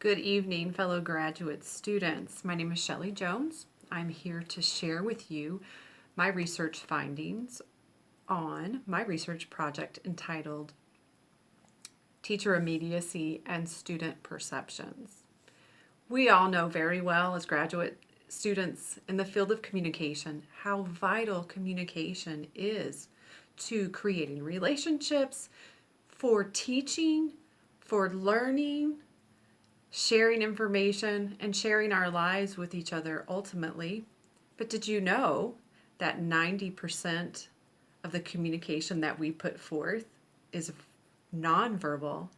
Good evening, fellow graduate students. My name is Shelley Jones. I'm here to share with you my research findings on my research project entitled Teacher Immediacy and Student Perceptions. We all know very well as graduate students in the field of communication how vital communication is to creating relationships, for teaching, for learning, sharing information, and sharing our lives with each other ultimately. But did you know that 90% of the communication that we put forth is nonverbal,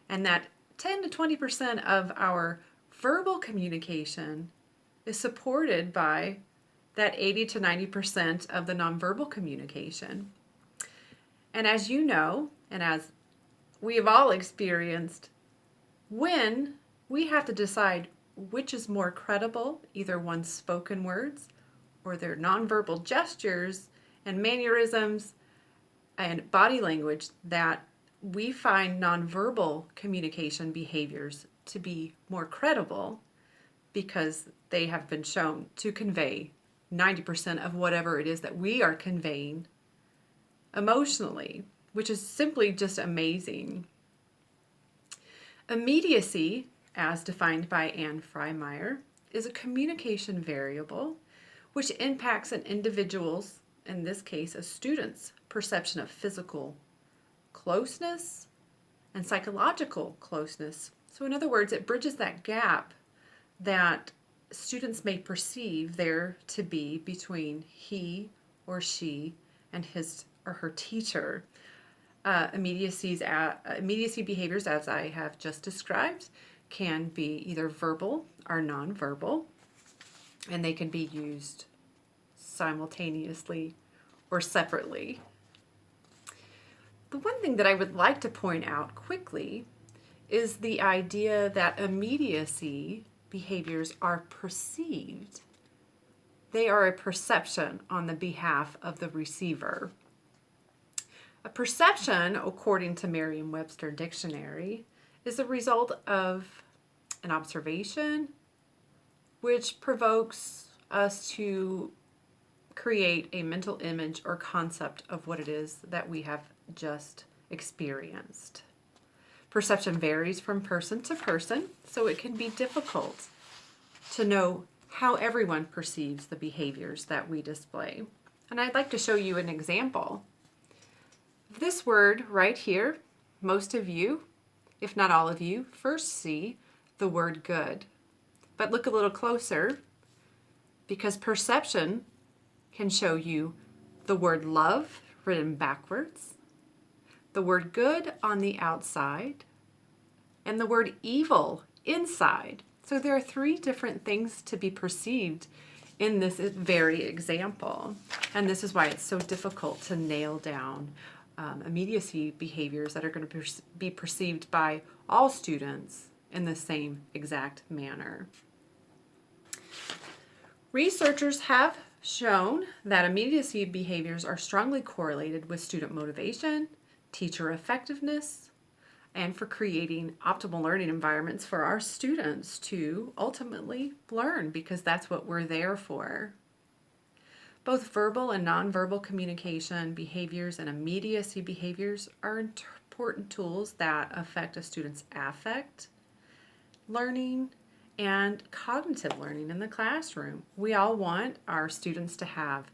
and that 10 to 20% of our verbal communication is supported by that 80 to 90% of the nonverbal communication? And as you know, and as we have all experienced, when we have to decide which is more credible, either one's spoken words or their nonverbal gestures and mannerisms and body language, that we find nonverbal communication behaviors to be more credible because they have been shown to convey 90% of whatever it is that we are conveying emotionally, which is simply just amazing. Immediacy, as defined by Anne Freimeyer, is a communication variable which impacts an individual's, in this case a student's, perception of physical closeness and psychological closeness. So in other words, it bridges that gap that students may perceive there to be between he or she and his or her teacher. Immediacy behaviors, as I have just described, can be either verbal or nonverbal, and they can be used simultaneously or separately. The one thing that I would like to point out quickly is the idea that immediacy behaviors are perceived. They are a perception on the behalf of the receiver. A perception, according to Merriam-Webster Dictionary, is the result of an observation which provokes us to create a mental image or concept of what it is that we have just experienced. Perception varies from person to person, so it can be difficult to know how everyone perceives the behaviors that we display. And I'd like to show you an example. This word right here, most of you, if not all of you, first see the word good. But look a little closer, because perception can show you the word love written backwards, the word good on the outside, and the word evil inside. So there are three different things to be perceived in this very example. And this is why it's so difficult to nail down immediacy behaviors that are going to be perceived by all students in the same exact manner. Researchers have shown that immediacy behaviors are strongly correlated with student motivation, teacher effectiveness, and for creating optimal learning environments for our students to ultimately learn, because that's what we're there for. Both verbal and nonverbal communication behaviors and immediacy behaviors are important tools that affect a student's affect, learning, and cognitive learning in the classroom. We all want our students to have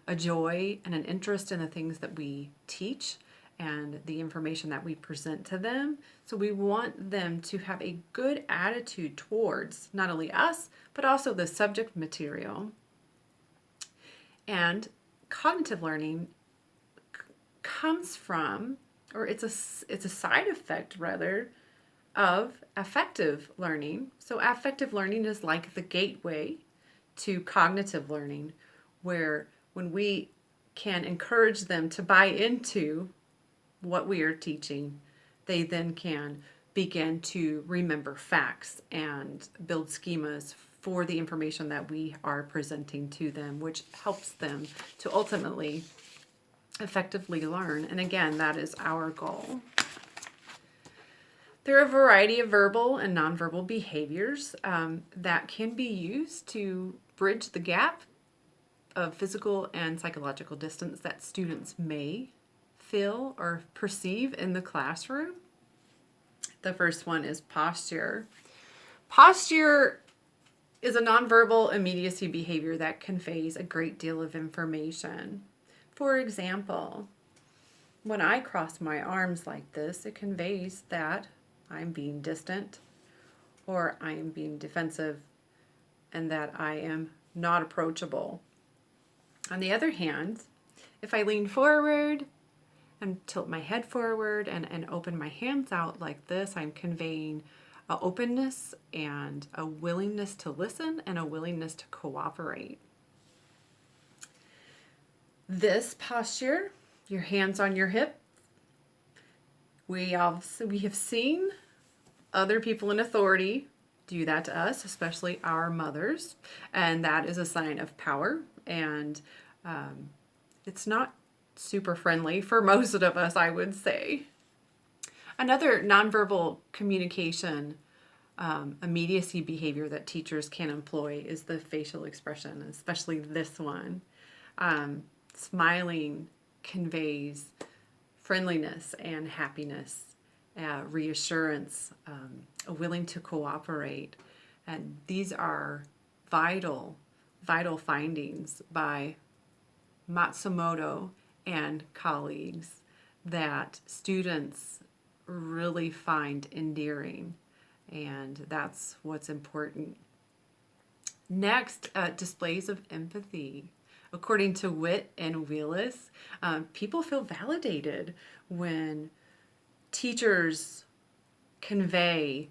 a joy and an interest in the things that we teach and the information that we present to them. So we want them to have a good attitude towards not only us, but also the subject material. And cognitive learning comes from, or it's a side effect rather, of affective learning. So affective learning is like the gateway to cognitive learning, where when we can encourage them to buy into what we are teaching, they then can begin to remember facts and build schemas for the information that we are presenting to them, which helps them to ultimately effectively learn. And again, that is our goal. There are a variety of verbal and nonverbal behaviors that can be used to bridge the gap of physical and psychological distance that students may feel or perceive in the classroom. The first one is posture. Posture is a nonverbal immediacy behavior that conveys a great deal of information. For example, when I cross my arms like this, it conveys that I'm being distant or I am being defensive and that I am not approachable. On the other hand, if I lean forward and tilt my head forward and open my hands out like this, I'm conveying a openness and a willingness to listen and a willingness to cooperate. This posture, your hands on your hip, we have seen other people in authority do that to us, especially our mothers, and that is a sign of power, and it's not super friendly for most of us, I would say. Another nonverbal communication immediacy behavior that teachers can employ is the facial expression, especially this one. Smiling conveys friendliness and happiness, reassurance, a willing to cooperate. And these are vital findings by Matsumoto and colleagues that students really find endearing, and that's what's important. Next, displays of empathy. According to Witt and Willis, people feel validated when teachers convey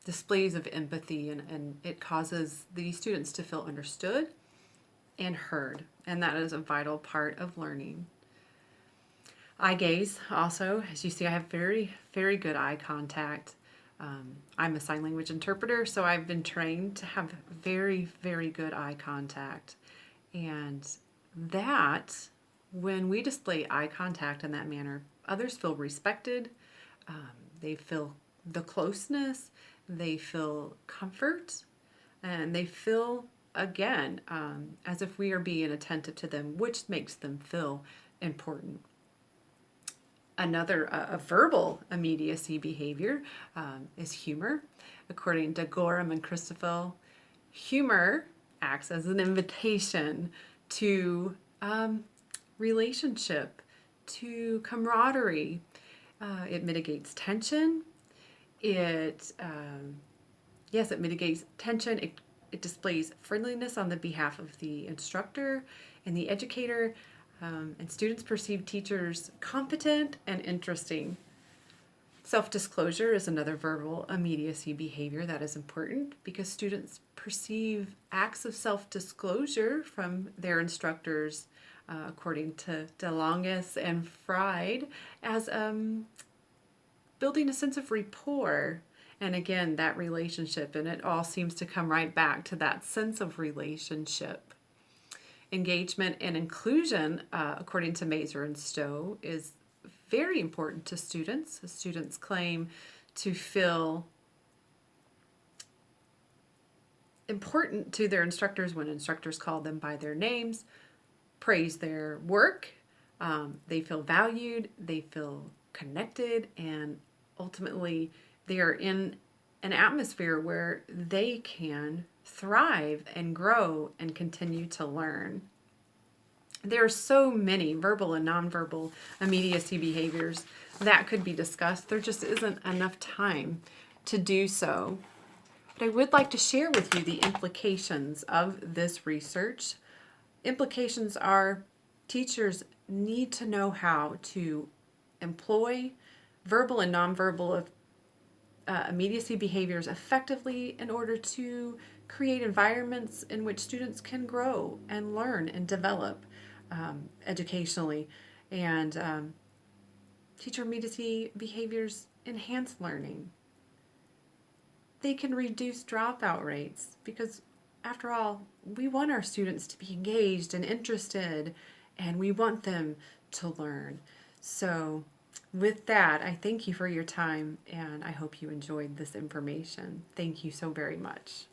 displays of empathy, and it causes the students to feel understood and heard, and that is a vital part of learning. Eye gaze also, as you see, I have very, very good eye contact. I'm a sign language interpreter, so I've been trained to have very, very good eye contact. And that, when we display eye contact in that manner, others feel respected, they feel the closeness, they feel comfort, and they feel, again, as if we are being attentive to them, which makes them feel important. Another a verbal immediacy behavior is humor. According to Gorham and Christoffel, humor acts as an invitation to relationship, to camaraderie. It mitigates tension. It mitigates tension. It displays friendliness on the behalf of the instructor and the educator. And students perceive teachers competent and interesting. Self-disclosure is another verbal immediacy behavior that is important because students perceive acts of self-disclosure from their instructors, according to DeLongis and Fried, as building a sense of rapport. And again, that relationship, and it all seems to come right back to that sense of relationship. Engagement and inclusion, according to Mazur and Stowe, is very important to students. Students claim to feel important to their instructors when instructors call them by their names, praise their work. They feel valued, they feel connected, and ultimately they are in an atmosphere where they can thrive and grow and continue to learn. There are so many verbal and nonverbal immediacy behaviors that could be discussed. There just isn't enough time to do so. But I would like to share with you the implications of this research. Implications are teachers need to know how to employ verbal and nonverbal immediacy behaviors effectively in order to create environments in which students can grow and learn and develop educationally. And teacher immediacy behaviors enhance learning. They can reduce dropout rates because, after all, we want our students to be engaged and interested, and we want them to learn. So with that, I thank you for your time, and I hope you enjoyed this information. Thank you so very much.